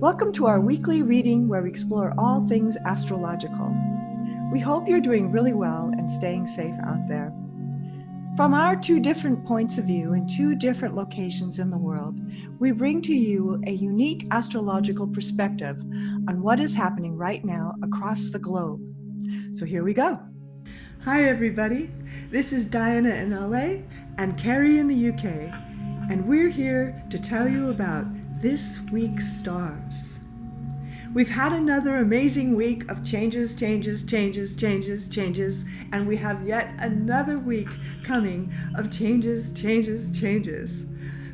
Welcome to our weekly reading where we explore all things astrological. We hope you're doing really well and staying safe out there. From our two different points of view in two different locations in the world, we bring to you a unique astrological perspective on what is happening right now across the globe. So here we go. Hi everybody, this is Diana in LA and Cary in the UK, and we're here to tell you about this week's stars. We've had another amazing week of changes, and we have yet another week coming of changes.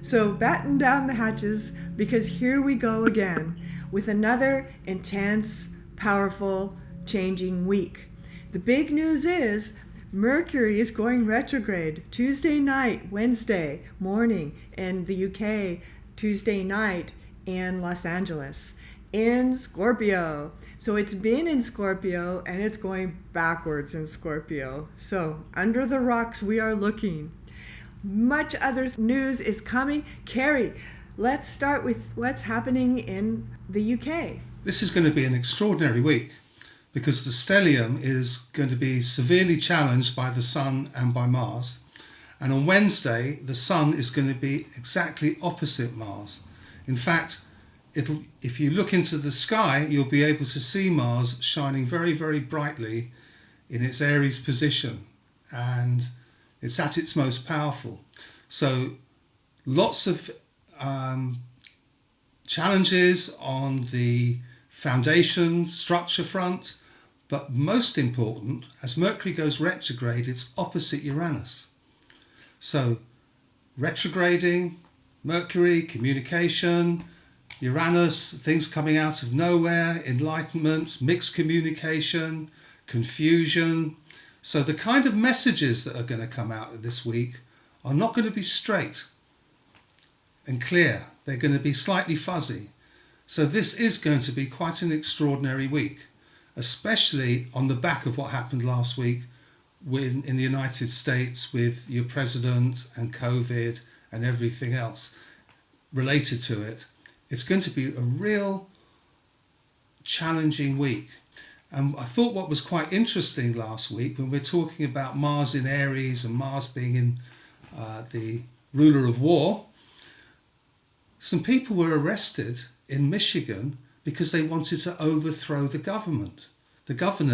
So batten down the hatches, because here we go again with another intense, powerful, changing week. The big news is Mercury is going retrograde Tuesday night, Wednesday morning in the UK, Tuesday night in Los Angeles, in Scorpio. So it's been in Scorpio and it's going backwards in Scorpio. So under the rocks we are looking. Much other news is coming. Cary, let's start with what's happening in the UK. This is going to be an extraordinary week because the stellium is going to be severely challenged by the Sun and by Mars. And on Wednesday, the Sun is going to be exactly opposite Mars. In fact, if you look into the sky, you'll be able to see Mars shining very, very brightly in its Aries position. And it's at its most powerful. So lots of challenges on the foundation structure front. But most important, as Mercury goes retrograde, it's opposite Uranus. So retrograding, Mercury, communication, Uranus, things coming out of nowhere, enlightenment, mixed communication, confusion. So the kind of messages that are going to come out this week are not going to be straight and clear. They're going to be slightly fuzzy. So this is going to be quite an extraordinary week, especially on the back of what happened last week in the United States with your president and COVID and everything else related to it. It's going to be a real challenging week. And I thought what was quite interesting last week, when we're talking about Mars in Aries and Mars being in the ruler of war, some people were arrested in Michigan because they wanted to overthrow the governor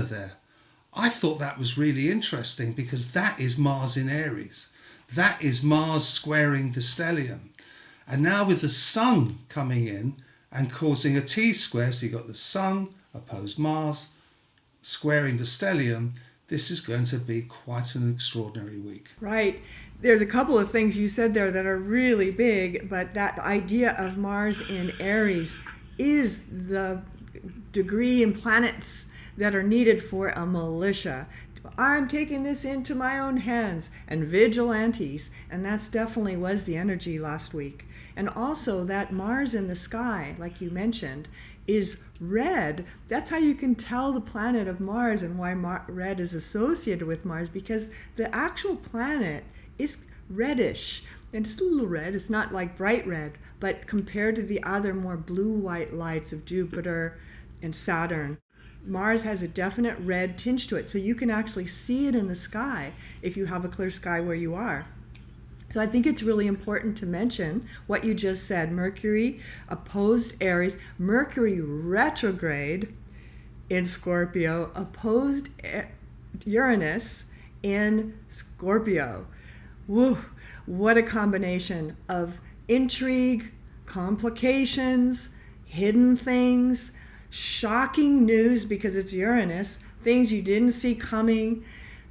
there. I thought that was really interesting because that is Mars in Aries. That is Mars squaring the stellium. And now with the Sun coming in and causing a T-square, so you've got the Sun opposed Mars squaring the stellium, this is going to be quite an extraordinary week. Right. There's a couple of things you said there that are really big, but that idea of Mars in Aries is the degree in planets that are needed for a militia. I'm taking this into my own hands, and vigilantes, and that's definitely was the energy last week. And also that Mars in the sky, like you mentioned, is red. That's how you can tell the planet of Mars and why red is associated with Mars, because the actual planet is reddish. And it's a little red, it's not like bright red, but compared to the other more blue-white lights of Jupiter and Saturn, Mars has a definite red tinge to it. So you can actually see it in the sky if you have a clear sky where you are. So I think it's really important to mention what you just said. Mercury opposed Aries, Mercury retrograde in Scorpio, opposed Uranus in Scorpio. Woo, what a combination of intrigue, complications, hidden things, shocking news because it's Uranus, things you didn't see coming,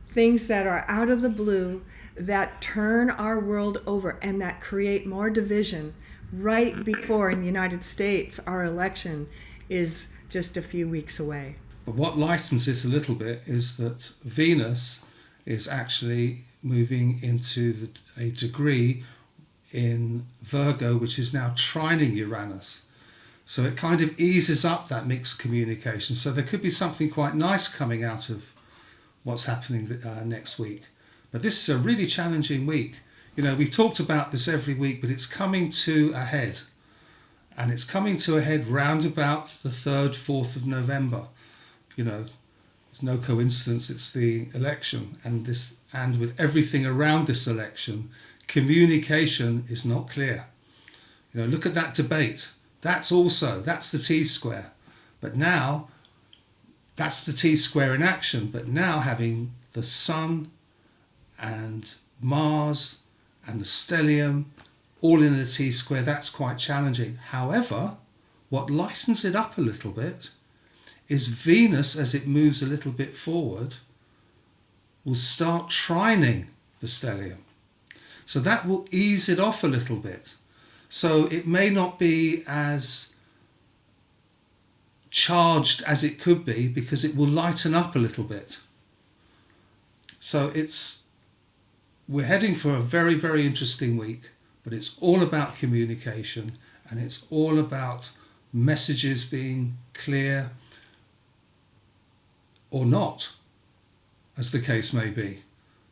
things that are out of the blue that turn our world over and that create more division right before in the United States our election is just a few weeks away. But what lightens it a little bit is that Venus is actually moving into a degree in Virgo, which is now trining Uranus. So it kind of eases up that mixed communication. So there could be something quite nice coming out of what's happening next week. But this is a really challenging week. You know, we've talked about this every week, but it's coming to a head. and it's coming to a head round about the 3rd, 4th of November. You know, it's no coincidence it's the election, and with everything around this election, communication is not clear. You know, look at that debate. That's the T-square. But now, that's the T-square in action. But now having the Sun and Mars and the stellium all in a T-square, that's quite challenging. However, what lightens it up a little bit is Venus, as it moves a little bit forward, will start trining the stellium. So that will ease it off a little bit. So it may not be as charged as it could be, because it will lighten up a little bit. So we're heading for a very, very interesting week, but it's all about communication, and it's all about messages being clear or not, as the case may be.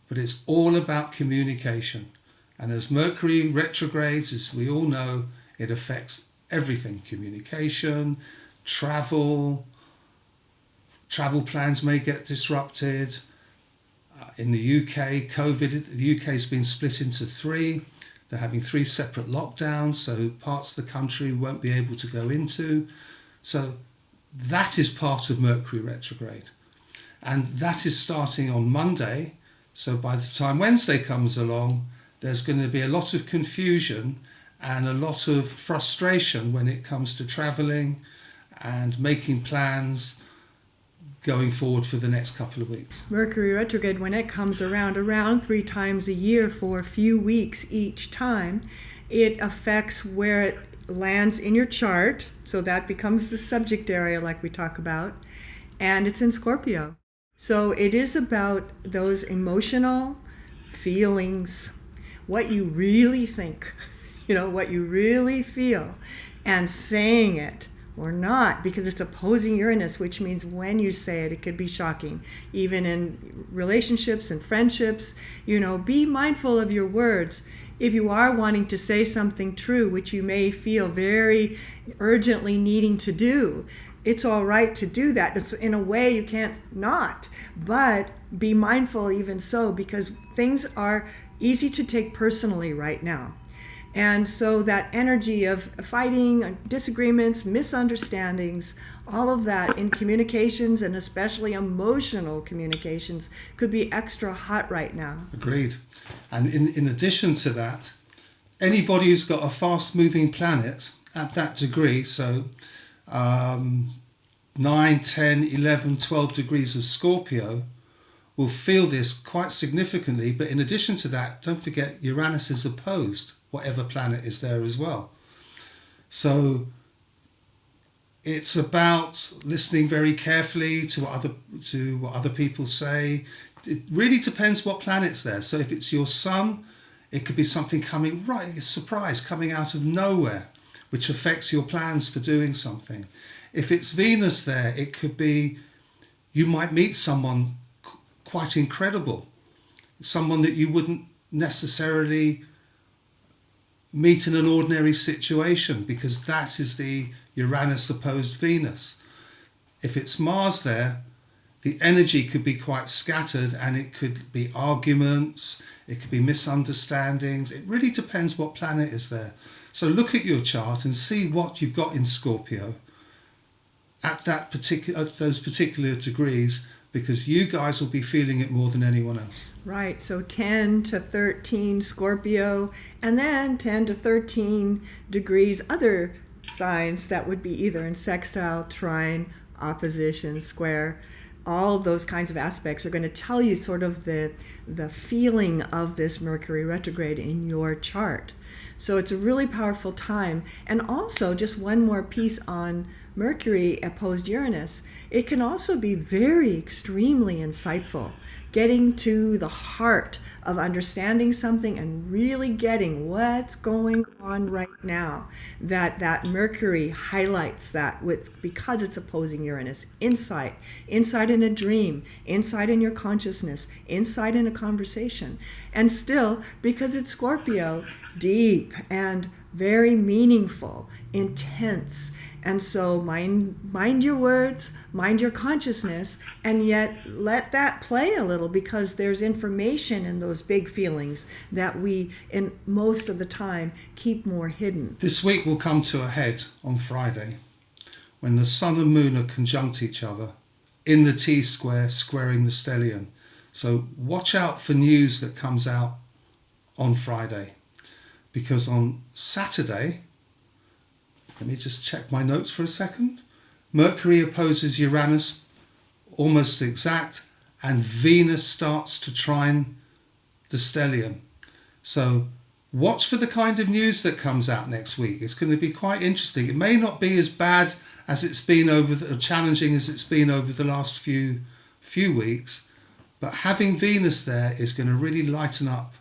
But it's all about communication. And as Mercury retrogrades, as we all know, it affects everything. Communication, travel plans may get disrupted. In the UK, the UK has been split into 3. They're having 3 separate lockdowns, so parts of the country won't be able to go into. So that is part of Mercury retrograde. And that is starting on Monday. So by the time Wednesday comes along, there's going to be a lot of confusion and a lot of frustration when it comes to travelling and making plans going forward for the next couple of weeks. Mercury retrograde, when it comes around 3 times a year for a few weeks each time, it affects where it lands in your chart. So that becomes the subject area like we talk about. And it's in Scorpio. So it is about those emotional feelings, what you really think, what you really feel, and saying it or not, because it's opposing Uranus, which means when you say it, it could be shocking. Even in relationships and friendships, be mindful of your words. If you are wanting to say something true, which you may feel very urgently needing to do, it's all right to do that. It's in a way you can't not, but be mindful even so, because things are easy to take personally right now. And so that energy of fighting, disagreements, misunderstandings, all of that in communications, and especially emotional communications, could be extra hot right now. Agreed. And in addition to that, anybody who's got a fast-moving planet at that degree, so 9, 10, 11, 12 degrees of Scorpio, will feel this quite significantly. But in addition to that, don't forget Uranus is opposed, whatever planet is there as well. So it's about listening very carefully to what other people say. It really depends what planet's there. So if it's your Sun, it could be something coming a surprise coming out of nowhere, which affects your plans for doing something. If it's Venus there, it could be you might meet someone quite incredible, someone that you wouldn't necessarily meet in an ordinary situation, because that is the Uranus opposed Venus. If it's Mars there, the energy could be quite scattered, and it could be arguments, it could be misunderstandings. It really depends what planet is there. So look at your chart and see what you've got in Scorpio at those particular degrees, because you guys will be feeling it more than anyone else. Right, so 10 to 13 Scorpio, and then 10 to 13 degrees other signs that would be either in sextile, trine, opposition, square. All of those kinds of aspects are going to tell you sort of the feeling of this Mercury retrograde in your chart. So it's a really powerful time. And also, just one more piece on Mercury opposed Uranus, it can also be very extremely insightful, getting to the heart of understanding something and really getting what's going on right now. That Mercury highlights that because it's opposing Uranus. Insight in a dream, insight in your consciousness, insight in a conversation. And still, because it's Scorpio, deep and very meaningful, intense. And so mind your words, mind your consciousness, and yet let that play a little, because there's information in those big feelings that we, in most of the time, keep more hidden. This week will come to a head on Friday when the sun and moon are conjunct each other in the T-square, squaring the stellium. So watch out for news that comes out on Friday, because on Saturday, let me just check my notes for a second. Mercury opposes Uranus, almost exact, and Venus starts to trine the stellium. So watch for the kind of news that comes out next week. It's going to be quite interesting. It may not be as bad as it's been challenging as it's been over the last few weeks, but having Venus there is going to really lighten up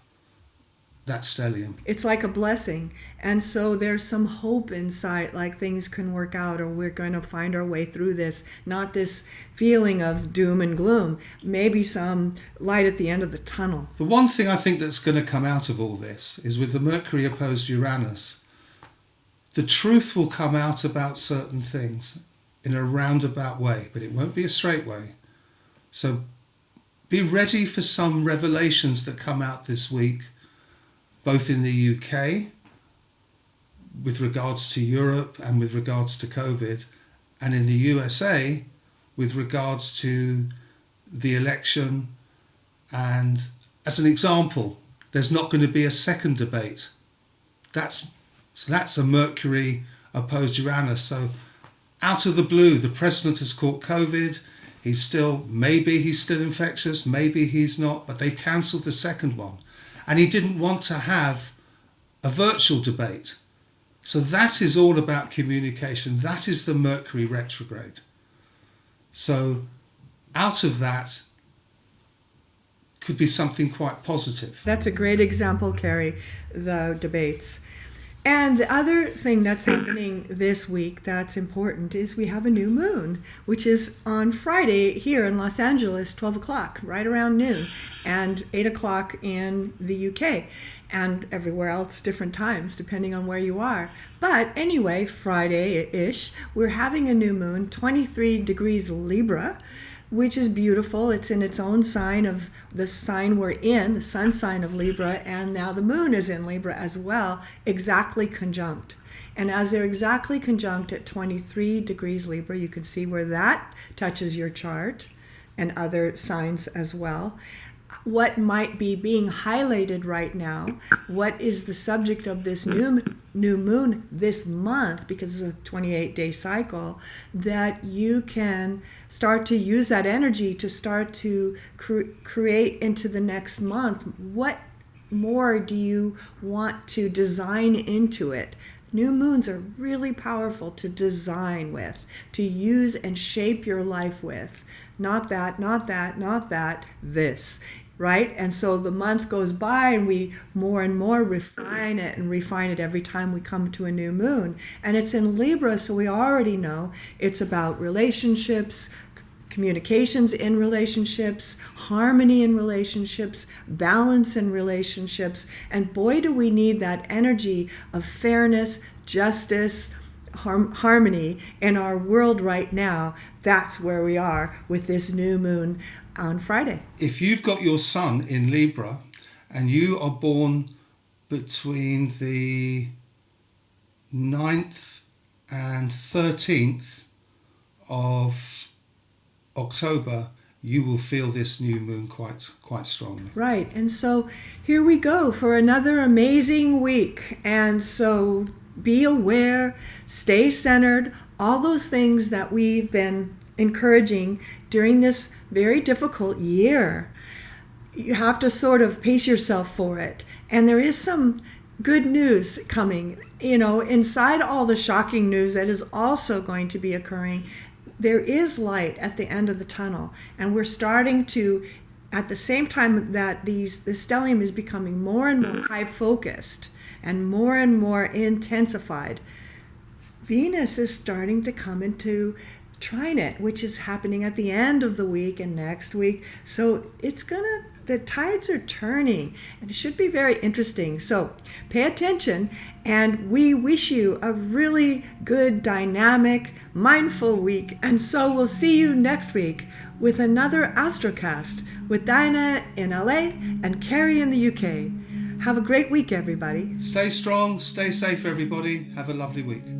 that stellium. It's like a blessing. And so there's some hope inside, like things can work out, or we're going to find our way through this. Not this feeling of doom and gloom. Maybe some light at the end of the tunnel. The one thing I think that's going to come out of all this is, with the Mercury opposed Uranus, the truth will come out about certain things in a roundabout way, but it won't be a straight way. So be ready for some revelations that come out this week, both in the UK with regards to Europe and with regards to COVID, and in the USA with regards to the election. And as an example, there's not going to be a second debate. That's a Mercury opposed Uranus. So out of the blue, the president has caught COVID. Maybe he's still infectious, maybe he's not, but they've cancelled the second one. And he didn't want to have a virtual debate. So that is all about communication. That is the Mercury retrograde. So out of that could be something quite positive. That's a great example, Cary, the debates. And the other thing that's happening this week that's important is we have a new moon, which is on Friday here in Los Angeles, 12 o'clock, right around noon, and 8 o'clock in the UK, and everywhere else, different times, depending on where you are. But anyway, Friday-ish, we're having a new moon, 23 degrees Libra, which is beautiful. It's in its own sign of the sign we're in, the sun sign of Libra, and now the moon is in Libra as well, exactly conjunct. And as they're exactly conjunct at 23 degrees Libra, you can see where that touches your chart and other signs as well. What might be being highlighted right now, what is the subject of this new moon this month, because it's a 28-day cycle, that you can start to use that energy to start to create into the next month. What more do you want to design into it? New moons are really powerful to design with, to use and shape your life with. Not that, not that, not that, this, right? And so the month goes by and we more and more refine it every time we come to a new moon. And it's in Libra, so we already know it's about relationships, communications in relationships, harmony in relationships, balance in relationships. And boy, do we need that energy of fairness, justice, harmony in our world right now. That's where we are with this new moon on Friday. If you've got your sun in Libra and you are born between the 9th and 13th of October, you will feel this new moon quite strongly. Right, and so here we go for another amazing week. And so be aware, stay centered, all those things that we've been encouraging during this very difficult year. You have to sort of pace yourself for it. And there is some good news coming. You know, inside all the shocking news that is also going to be occurring, there is light at the end of the tunnel. And we're starting to, at the same time that the stellium is becoming more and more high-focused and more intensified, Venus is starting to come into trine, which is happening at the end of the week and next week. So the tides are turning, and it should be very interesting. So pay attention, and we wish you a really good, dynamic, mindful week. And so we'll see you next week with another Astrocast with Diana in LA and Cary in the UK. Have a great week, everybody. Stay strong, stay safe, everybody. Have a lovely week.